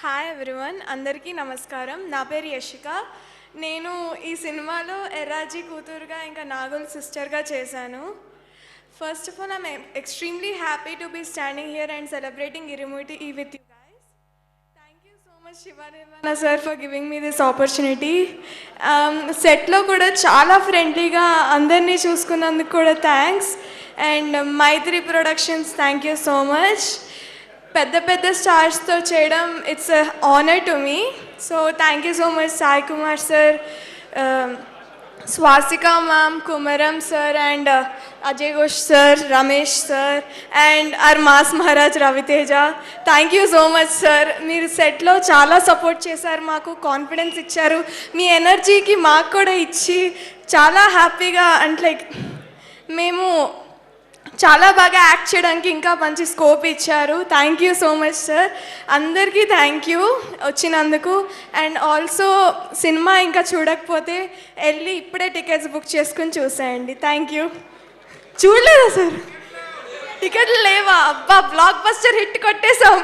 Hi everyone, అందరికీ నమస్కారం. నా పేరు యశిక. నేను ఈ సినిమాలో ఎర్రాజీ కూతురుగా ఇంకా నాగుల్ సిస్టర్గా చేశాను. First of all I'm extremely happy to be standing here and celebrating Irumudi with you guys. Thank you so much శివారేవన sir for giving me this opportunity. సెట్లో కూడా చాలా ఫ్రెండ్లీగా అందరినీ చూసుకున్నందుకు కూడా thanks. And Mythri productions, thank you so much. పెద్ద పెద్ద స్టార్స్తో చేయడం it's honour to me. So thank you so much Sai Kumar sir, Swasika ma'am, Kumaram sir and Ajay Ghosh sir, Ramesh sir and our mass Maharaj Ravi Teja. Thank you so much sir. మీరు సెట్లో చాలా సపోర్ట్ చేశారు, మాకు confidence ఇచ్చారు. మీ ఎనర్జీకి మాకు కూడా ఇచ్చి చాలా హ్యాపీగా అంటే లైక్ మేము చాలా బాగా యాక్ట్ చేయడానికి ఇంకా మంచి స్కోప్ ఇచ్చారు. Thank you so much sir. అందరికీ థ్యాంక్ యూ వచ్చినందుకు. అండ్ ఆల్సో సినిమా ఇంకా చూడకపోతే వెళ్ళి ఇప్పుడే టికెట్స్ బుక్ చేసుకుని చూసేయండి. Thank you. చూడలేదా సార్? టికెట్లు లేవా? అబ్బా, బ్లాక్ బస్టర్ హిట్ కొట్టేశాం.